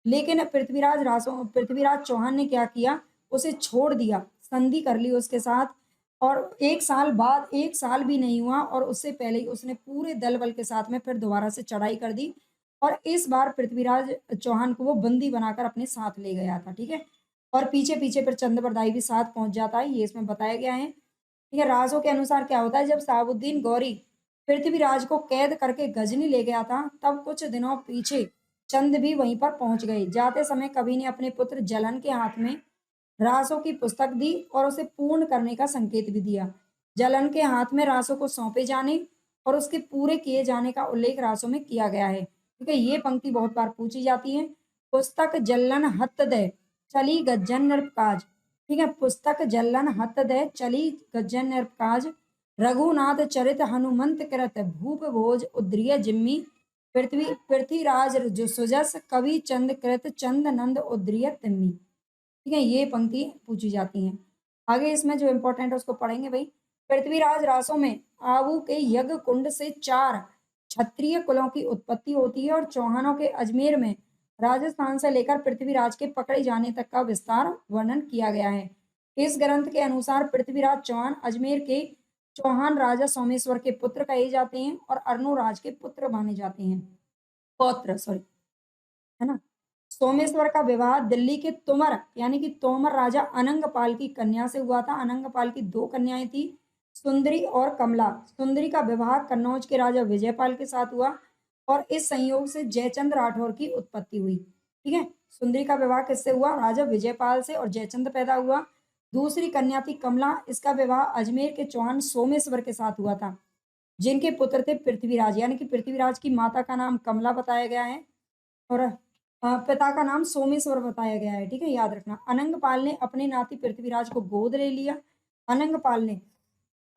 लेकिन पृथ्वीराज चौहान ने क्या किया, उसे छोड़ दिया, संधि कर ली उसके साथ, और एक साल भी नहीं हुआ और उससे पहले ही उसने पूरे दल बल के साथ में फिर दोबारा से चढ़ाई कर दी, और इस बार पृथ्वीराज चौहान को वो बंदी बनाकर अपने साथ ले गया था। ठीक है। और पीछे पीछे फिर चंद्रबरदाई भी साथ पहुंच जाता है, ये इसमें बताया गया है। ठीक है। राजों के अनुसार क्या होता है, जब साबुद्दीन गौरी पृथ्वीराज को कैद करके गजनी ले गया था, तब कुछ दिनों पीछे चंद भी वहीं पर पहुंच गए। जाते समय कवि ने अपने पुत्र जलन के हाथ में रासों की पुस्तक दी और उसे पूर्ण करने का संकेत भी दिया। जलन के हाथ में रासों को सौंपे जाने और उसके पूरे किए जाने का उल्लेख रासों में किया गया है। ठीक है। ये पंक्ति बहुत बार पूछी जाती है। पुस्तक जल्लन हत दे चली गज्जन नृपकाज। ठीक है। पुस्तक जल्लन हत दे चली गज्जन नृपकाज, रघुनाथ चरित हनुमंत कृत भूप भोज उद्रिय जिम्मी, पृथ्वीराज जो सुजस कवि चंद कृत चंद नंद उद्रिय तिम्मी। ठीक है। ये पंक्ति पूछी जाती हैं। आगे इसमें जो इंपॉर्टेंट है उसको पढ़ेंगे भाई। पृथ्वीराज रासों में आबू के यज्ञ कुंड से 4 क्षत्रिय कुलों की उत्पत्ति होती है, और चौहानों के अजमेर में राजस्थान से लेकर पृथ्वीराज के पकड़े जाने तक का विस्तार वर्णन किया गया है। इस ग्रंथ के अनुसार पृथ्वीराज चौहान अजमेर के चौहान राजा सोमेश्वर के पुत्र कहे जाते हैं और अर्णोराज के पुत्र माने जाते हैं, पौत्र सॉरी, है ना। सोमेश्वर का विवाह दिल्ली के तोमर यानी कि तोमर राजा अनंगपाल की कन्या से हुआ था। अनंगपाल की 2 कन्याएं थी, सुंदरी और कमला। सुंदरी का विवाह कन्नौज के राजा विजयपाल के साथ हुआ, और इस संयोग से जयचंद राठौर की उत्पत्ति हुई। ठीक है। सुंदरी का विवाह किससे हुआ, राजा विजयपाल से, और जयचंद पैदा हुआ। दूसरी कन्या थी कमला, इसका विवाह अजमेर के चौहान सोमेश्वर के साथ हुआ था, जिनके पुत्र थे पृथ्वीराज, यानी कि पृथ्वीराज की माता का नाम कमला बताया गया है, और पिता का नाम सोमेश्वर बताया गया है। ठीक है। याद रखना। अनंगपाल ने अपने नाती पृथ्वीराज को गोद ले लिया। अनंगपाल ने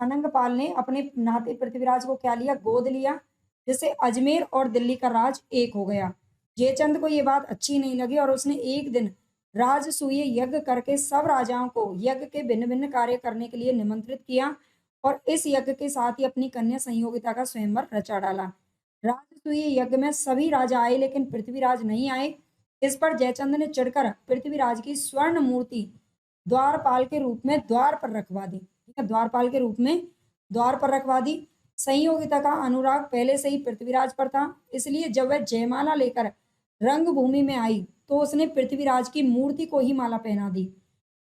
अनंगपाल ने अपने नाते पृथ्वीराज को क्या लिया, गोद लिया, जिससे अजमेर और दिल्ली का राज एक हो गया। जयचंद को ये बात अच्छी नहीं लगी और उसने एक दिन राजसूय यज्ञ करके सब राजाओं को यज्ञ के भिन्न भिन्न कार्य करने के लिए निमंत्रित किया, और इस यज्ञ के साथ ही अपनी कन्या संयोगिता का स्वयंवर रचा डाला। राजसूय यज्ञ में सभी राजा आए, लेकिन पृथ्वीराज नहीं आए। इस पर जयचंद ने चिढ़कर पृथ्वीराज की स्वर्ण मूर्ति द्वारपाल के रूप में द्वार पर रखवा दी। ठीक है। द्वारपाल के रूप में द्वार पर रखवा दी। संयोगिता का अनुराग पहले से ही पृथ्वीराज पर था, इसलिए जब वह जयमाला लेकर रंगभूमि में आई तो उसने पृथ्वीराज की मूर्ति को ही माला पहना दी।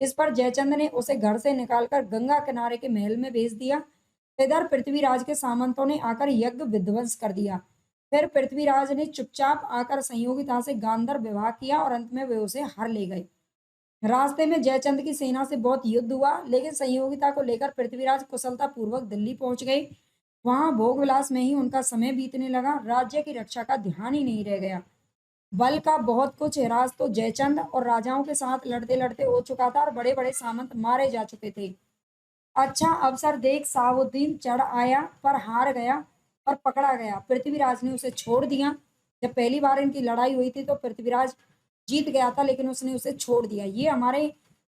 इस पर जयचंद ने उसे घर से निकालकर गंगा किनारे के महल में भेज दिया। इधर पृथ्वीराज के सामंतों ने आकर यज्ञ विध्वंस कर दिया। फिर पृथ्वीराज ने चुपचाप आकर संयोगिता से गांधर्व विवाह किया, और अंत में वे उसे हर ले गए। रास्ते में जयचंद की सेना से बहुत युद्ध हुआ, लेकिन संयोगिता को लेकर पृथ्वीराज कुशलता पूर्वक दिल्ली पहुंच गए। वहां भोग विलास में ही उनका समय बीतने लगा, राज्य की रक्षा का ध्यान ही नहीं रह गया। बल का बहुत कुछ हिरास तो जयचंद और राजाओं के साथ लड़ते लड़ते हो चुका था, और बड़े बड़े सामंत मारे जा चुके थे। अच्छा अवसर देख साबुद्दीन चढ़ आया, पर हार गया और पकड़ा गया। पृथ्वीराज ने उसे छोड़ दिया। जब पहली बार इनकी लड़ाई हुई थी तो पृथ्वीराज जीत गया था, लेकिन उसने उसे छोड़ दिया। ये हमारे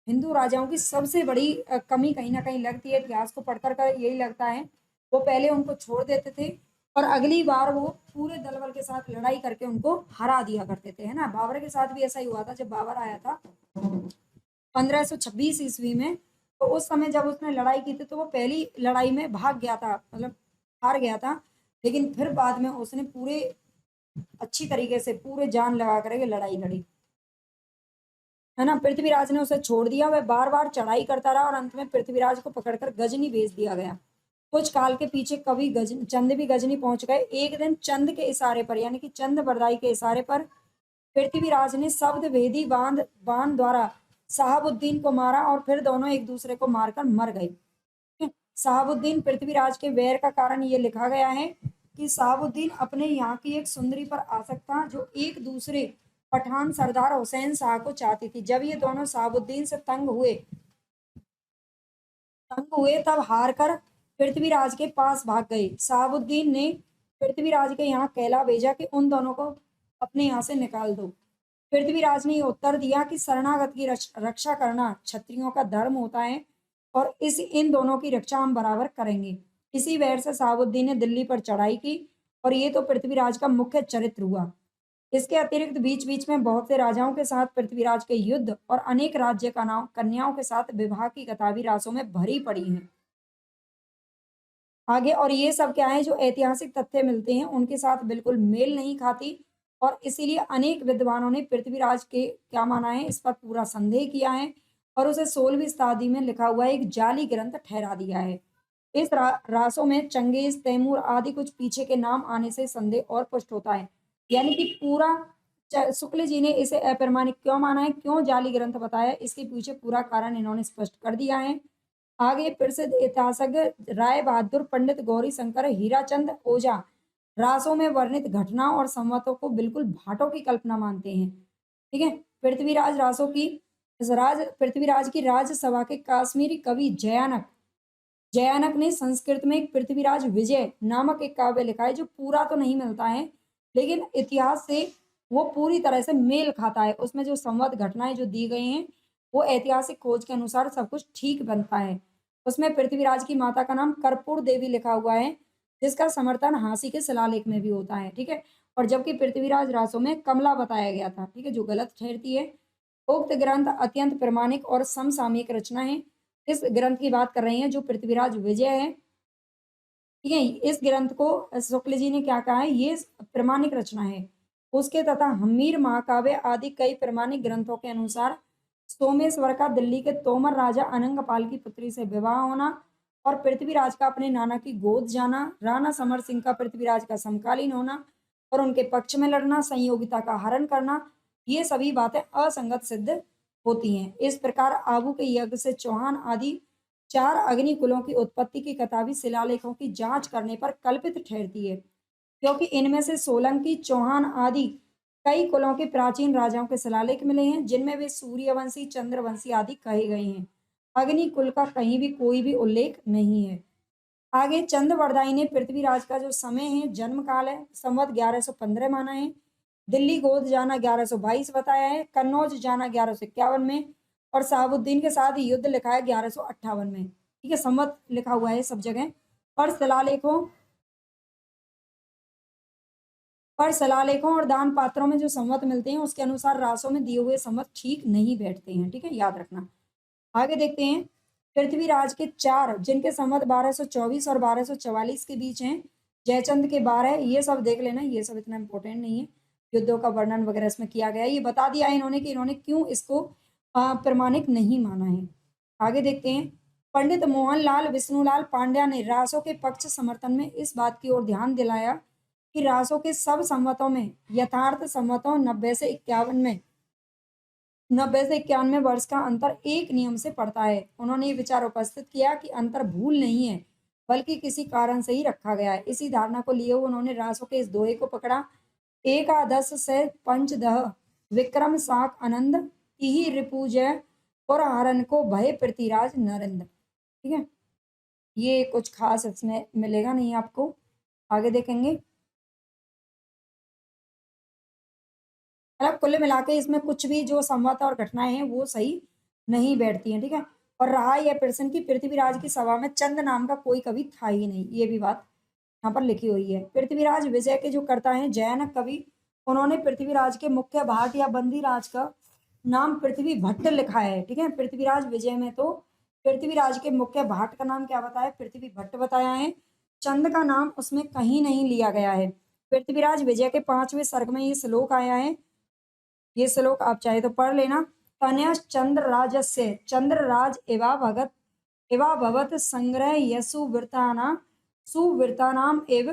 हिंदू राजाओं की सबसे बड़ी कमी कहीं ना कहीं लगती है। इतिहास को पढ़कर कर यही लगता है, वो पहले उनको छोड़ देते थे और अगली बार वो पूरे दल बल के साथ लड़ाई करके उनको हरा दिया करते थे, है ना। बाबर के साथ भी ऐसा ही हुआ था। जब बाबर आया था 1526 ईस्वी में, तो उस समय जब उसने लड़ाई की थी तो वो पहली लड़ाई में भाग गया था, मतलब हार गया था, लेकिन फिर बाद में उसने पूरे अच्छी तरीके से पूरे जान लगा करके लड़ाई लड़ी, है ना। पृथ्वीराज ने उसे छोड़ दिया। वह बार बार चढ़ाई करता रहा और अंत में पृथ्वीराज को पकड़कर गजनी भेज दिया गया। कुछ काल के पीछे कवि चंद भी गजनी पहुंच गए। एक दिन चंद के इशारे पर, यानी कि चंद बरदाई के इशारे पर, पृथ्वीराज ने शब्द भेदी बाण द्वारा साहबुद्दीन को मारा, और फिर दोनों एक दूसरे को मारकर मर गए। साहबुद्दीन पृथ्वीराज के वैर का कारण ये लिखा गया है कि साहबुद्दीन अपने यहाँ की एक सुंदरी पर आसक्त था, जो एक दूसरे पठान सरदार हुसैन शाह को चाहती थी। जब ये दोनों साहबुद्दीन से तंग हुए तंग हुए तब हार कर पृथ्वीराज के पास भाग गए। शहाबुद्दीन ने पृथ्वीराज के यहाँ कहला भेजा कि उन दोनों को अपने यहाँ से निकाल दो। पृथ्वीराज ने उत्तर दिया कि शरणागत की रक्षा करना क्षत्रियों का धर्म होता है और इस इन दोनों की रक्षा हम बराबर करेंगे। इसी वैर से शहाबुद्दीन ने दिल्ली पर चढ़ाई की और ये तो पृथ्वीराज का मुख्य चरित्र हुआ। इसके अतिरिक्त बीच बीच में बहुत से राजाओं के साथ पृथ्वीराज के युद्ध और अनेक राज्य का नाम कन्याओं के साथ विवाह की कथा भी रासों में भरी पड़ी है। आगे और ये सब क्या है जो ऐतिहासिक तथ्य मिलते हैं उनके साथ बिल्कुल मेल नहीं खाती और इसीलिए अनेक विद्वानों ने पृथ्वीराज के क्या माना है इस पर पूरा संदेह किया है और उसे 16वीं शताब्दी में लिखा हुआ एक जाली ग्रंथ ठहरा दिया है। इस रासों में चंगेज तैमूर आदि कुछ पीछे के नाम आने से संदेह और पुष्ट होता है। यानी कि पूरा शुक्ल जी ने इसे अप्रमाणिक क्यों माना है, क्यों जाली ग्रंथ बताया, इसके पीछे पूरा कारण इन्होंने स्पष्ट कर दिया है। आगे प्रसिद्ध इतिहासज्ञ राय बहादुर पंडित गौरी शंकर हीराचंद ओझा रासों में वर्णित घटना और संवादों को बिल्कुल भाटों की कल्पना मानते हैं। ठीक है, पृथ्वीराज रासों की पृथ्वीराज की राज्यसभा के काश्मीरी कवि जयानक ने संस्कृत में एक पृथ्वीराज विजय नामक एक काव्य लिखा है जो पूरा तो नहीं मिलता है लेकिन इतिहास से वो पूरी तरह से मेल खाता है। उसमें जो संवाद घटनाएं जो दी गई हैं वो ऐतिहासिक खोज के अनुसार सब कुछ ठीक बनता है। उसमें पृथ्वीराज की माता का नाम कर्पूर देवी लिखा हुआ है जिसका समर्थन हांसी के शिलालेख में भी होता है। ठीक है, और जबकि पृथ्वीराज रासों में कमला बताया गया था। ठीक है, जो गलत ठहरती है। उक्त ग्रंथ अत्यंत प्रमाणिक और समसामयिक रचना है। इस ग्रंथ की बात कर रहे हैं जो पृथ्वीराज विजय है। ठीक है, इस ग्रंथ को शुक्ल जी ने क्या कहा है, ये प्रमाणिक रचना है। उसके तथा हम्मीर महाकाव्य आदि कई प्रमाणिक ग्रंथों के अनुसार सोमेश्वर का दिल्ली के तोमर राजा अनंगपाल की पुत्री से विवाह होना और पृथ्वीराज का अपने नाना की गोद जाना, राणा समर सिंह का पृथ्वीराज का समकालीन होना और उनके पक्ष में लड़ना, संयोगिता का हरण करना, ये सभी बातें असंगत सिद्ध होती हैं। इस प्रकार आबू के यज्ञ से चौहान आदि 4 अग्नि कुलों की उत्पत्ति की कथा भी शिलालेखों की जांच करने पर कल्पित ठहरती है क्योंकि इनमें से सोलंकी, चौहान आदि कई कुलों के प्राचीन राजाओं के शिलालेख मिले हैं जिनमें वे सूर्यवंशी, चंद्रवंशी आदि कहे गए हैं। अग्नि कुल का कहीं भी कोई भी उल्लेख नहीं है। आगे चंद्रवरदाई ने पृथ्वीराज का जो समय है, जन्म काल है, संवत 1115 माना है। दिल्ली गोद जाना 1122 बताया है। कन्नौज जाना 1151 में और शहाबुद्दीन के साथ युद्ध लिखा है 1158 में। ठीक है, संवत लिखा हुआ है सब जगह। और शिलालेखों और दान पात्रों में जो संवत मिलते हैं उसके अनुसार रासों में दिए हुए संवत ठीक नहीं बैठते हैं। ठीक है, याद रखना। आगे देखते हैं पृथ्वीराज के 4 जिनके संवत 1224 और 1244 के बीच हैं। जयचंद के 12, ये सब देख लेना, ये सब इतना इंपॉर्टेंट नहीं है। युद्धों का वर्णन वगैरह इसमें किया गया है, ये बता दिया है इन्होंने कि इन्होंने क्यों इसको प्रमाणिक नहीं माना है। आगे देखते हैं पंडित मोहनलाल विष्णुलाल पांड्या ने रासों के पक्ष समर्थन में इस बात की ओर ध्यान दिलाया कि रासों के सब संवतों में यथार्थ संवतों 90 से 91 वर्ष का अंतर एक नियम से पड़ता है। उन्होंने ये विचार उपस्थित किया कि अंतर भूल नहीं है बल्कि किसी कारण से ही रखा गया है। इसी धारणा को लिए उन्होंने रासों के इस दोहे को पकड़ा, एकादश से पंचदह विक्रम साक आनंद ही रिपुजय और हरण को भय पृथ्वीराज नरेंद्र। ठीक है, ये कुछ खास इसमें मिलेगा नहीं आपको, आगे देखेंगे। मतलब कुल मिला के इसमें कुछ भी जो संवाद और घटनाएं हैं वो सही नहीं बैठती हैं। ठीक है, और रहा यह प्रश्न की पृथ्वीराज की सभा में चंद नाम का कोई कवि था ही नहीं, ये भी बात यहाँ पर लिखी हुई है। पृथ्वीराज विजय के जो कर्ता हैं जैनक कवि, उन्होंने पृथ्वीराज के मुख्य भाट या बंदी राज का नाम पृथ्वी भट्ट लिखा है। ठीक है, पृथ्वीराज विजय में तो पृथ्वीराज के मुख्य भाट का नाम क्या बताया, पृथ्वी भट्ट बताया है। चंद का नाम उसमें कहीं नहीं लिया गया है। पृथ्वीराज विजय के 5वें सर्ग में ये श्लोक आया है, ये श्लोक आप चाहे तो पढ़ लेना। तनय चंद्रराजस्य चंद्रराज एवा भगत एवा भवत संग्रह सुवृतानाम एव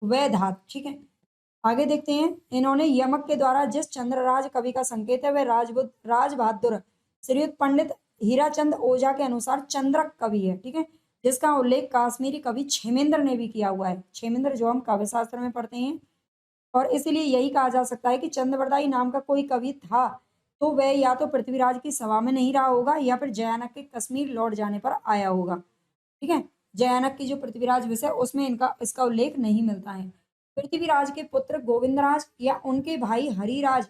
वैधात। ठीक है, आगे देखते हैं इन्होंने यमक के द्वारा जिस चंद्रराज कवि का संकेत है वह राज बहादुर श्रीयुत पंडित हीराचंद ओझा के अनुसार चंद्रक कवि है। ठीक है, जिसका उल्लेख काश्मीरी कवि क्षेमेंद्र ने भी किया हुआ है। क्षेमेंद्र जो हम काव्य शास्त्र में पढ़ते हैं, और इसलिए यही कहा जा सकता है कि चंद्रवरदाई नाम का कोई कवि था तो वह या तो पृथ्वीराज की सभा में नहीं रहा होगा या फिर जयानक के कश्मीर लौट जाने पर आया होगा। ठीक है, जयानक की जो पृथ्वीराज विषय उसमें इनका इसका उल्लेख नहीं मिलता है। पृथ्वीराज के पुत्र गोविंदराज या उनके भाई हरिराज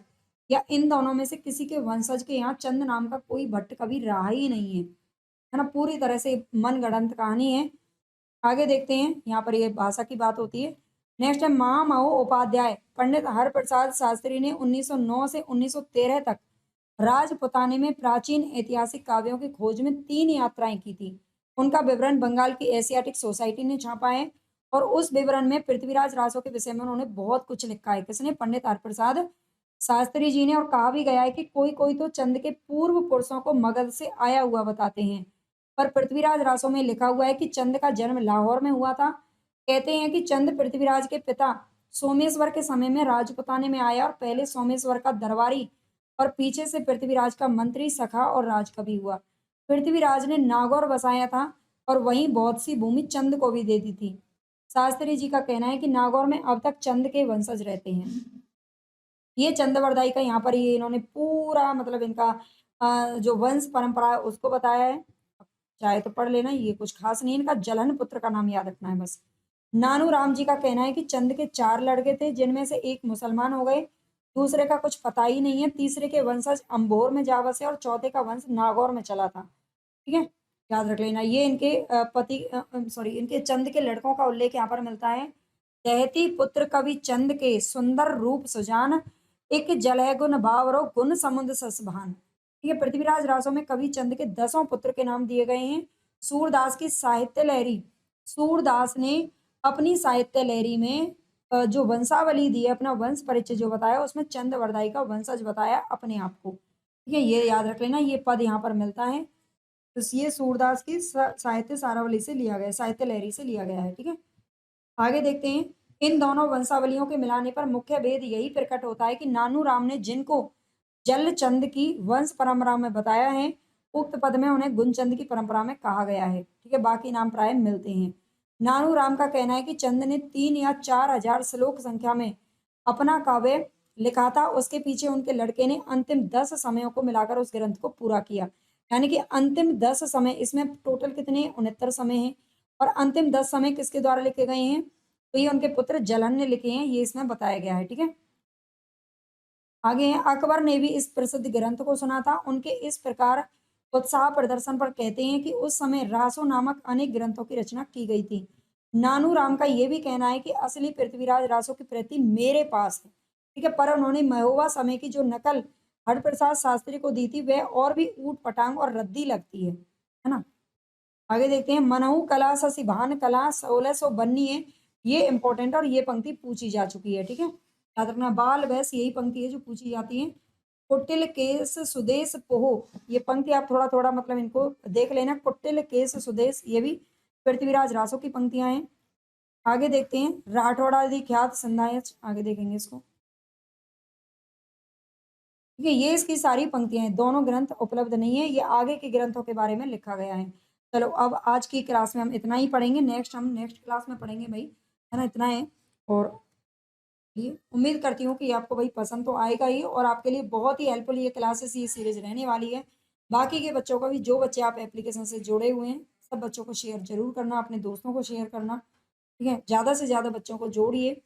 या इन दोनों में से किसी के वंशज के यहाँ चंद नाम का कोई भट्ट कभी रहा ही नहीं है ना? पूरी तरह से मनगढ़ंत कहानी है। आगे देखते हैं, यहाँ पर ये भाषा की बात होती है। नेक्स्ट है महामहो उपाध्याय पंडित हरप्रसाद शास्त्री ने 1909 से 1913 तक राजपुताने में प्राचीन ऐतिहासिक काव्यों की खोज में 3 यात्राएं की थी। उनका विवरण बंगाल की एशियाटिक सोसाइटी ने छापा है और उस विवरण में पृथ्वीराज रासो के विषय में उन्होंने बहुत कुछ लिखा है। किसने? पंडित हरप्रसाद शास्त्री जी ने। और कहा भी गया है कि कोई कोई तो चंद के पूर्व पुरुषों को मगध से आया हुआ बताते हैं, पर पृथ्वीराज रासो में लिखा हुआ है कि चंद का जन्म लाहौर में हुआ था। कहते हैं कि चंद पृथ्वीराज के पिता सोमेश्वर के समय में राजपुताने में आया और पहले सोमेश्वर का दरबारी और पीछे से पृथ्वीराज का मंत्री, सखा और राजकवि हुआ। पृथ्वीराज ने नागौर बसाया था और वहीं बहुत सी भूमि चंद को भी दे दी थी। शास्त्री जी का कहना है कि नागौर में अब तक चंद के वंशज रहते हैं। ये चंद्रवरदाई का यहाँ पर ये इन्होंने पूरा मतलब इनका जो वंश परंपरा है उसको बताया है। चाहे तो पढ़ लेना, ये कुछ खास नहीं, इनका जलन पुत्र का नाम याद रखना है बस। नानू राम जी का कहना है कि चंद के 4 लड़के थे, जिनमें से एक मुसलमान हो गए, दूसरे का कुछ पता ही नहीं है, तीसरे के वंशज अंबोर में जा बसे और चौथे का वंश नागौर में चला था। ठीक है, याद रख लेना। ये इनके सॉरी इनके चंद के लड़कों का उल्लेख यहाँ पर मिलता है। दहती पुत्र कवि चंद के सुंदर रूप सुजान, एक जलय गुण भावरो गुण समुद्र ससभान। ठीक है, पृथ्वीराज रासो में कवि चंद के 10 पुत्र के नाम दिए गए हैं। सूरदास की साहित्य लहरी, सूरदास ने अपनी साहित्य लहरी में जो वंशावली दी है, अपना वंश परिचय जो बताया, उसमें चंद वरदाई का वंशज बताया अपने आप को। ठीक है, ये याद रख लेना, ये पद यहाँ पर मिलता है। तो ये सूरदास की साहित्य सारावली से लिया गया, साहित्य लहरी से लिया गया है। ठीक है, आगे देखते हैं। इन दोनों वंशावलियों के मिलाने पर मुख्य भेद यही प्रकट होता है कि नानू राम ने जिनको जलचंद की वंश परंपरा में बताया है, उक्त पद में उन्हें गुणचंद की परंपरा में कहा गया है। ठीक है, बाकी नाम प्राय मिलते हैं। नानू राम का कहना है कि चंद ने 3 या 4,000 श्लोक संख्या में अपना काव्य लिखा था। उसके पीछे उनके लड़के ने अंतिम 10 समयों को मिलाकर उस ग्रंथ को पूरा किया। यानी कि अंतिम 10 समय, इसमें टोटल कितने 69 समय हैं और अंतिम 10 समय किसके द्वारा लिखे गए हैं? तो ये उनके पुत्र जलन ने लिखे हैं, ये इसमें बताया गया है। ठीक है, आगे हैं। अकबर ने भी इस प्रसिद्ध ग्रंथ को सुना था। उनके इस प्रकार उत्साह प्रदर्शन पर कहते हैं कि उस समय रासो नामक अनेक ग्रंथों की रचना की गई थी। नानू राम का यह भी कहना है कि असली पृथ्वीराज रासो की प्रति मेरे पास है। ठीक है, पर उन्होंने महोबा समय की जो नकल हरप्रसाद शास्त्री को दी थी वह और भी ऊट पटांग और रद्दी लगती है ना। आगे देखते हैं। मनहु कला ससी भान कला 1692 है, ये इंपॉर्टेंट और ये पंक्ति पूछी जा चुकी है। ठीक है, याद रखना, बाल वैस यही पंक्ति है जो पूछी जाती है। कुटिल केस सुदेश पोहो, ये पंक्ति आप थोड़ा थोड़ा मतलब इनको देख लेना। कुटिल केस सुदेश, ये भी पृथ्वीराज रासो की पंक्तियां हैं। आगे देखते हैं। राठौड़ादि ख्यात संध्याय, आगे देखेंगे इसको। ठीक है, ये इसकी सारी पंक्तियां हैं। दोनों ग्रंथ उपलब्ध नहीं है, ये आगे के ग्रंथों के बारे में लिखा गया है। चलो, अब आज की क्लास में हम इतना ही पढ़ेंगे। हम नेक्स्ट क्लास में पढ़ेंगे भाई, है ना, इतना है। और ये उम्मीद करती हूँ कि आपको भाई पसंद तो आएगा ही और आपके लिए बहुत ही हेल्पफुल ये क्लासेस, ये सीरीज रहने वाली है। बाकी के बच्चों को भी, जो बच्चे आप एप्लीकेशन से जुड़े हुए हैं, सब बच्चों को शेयर जरूर करना, अपने दोस्तों को शेयर करना। ठीक है, ज़्यादा से ज़्यादा बच्चों को जोड़िए।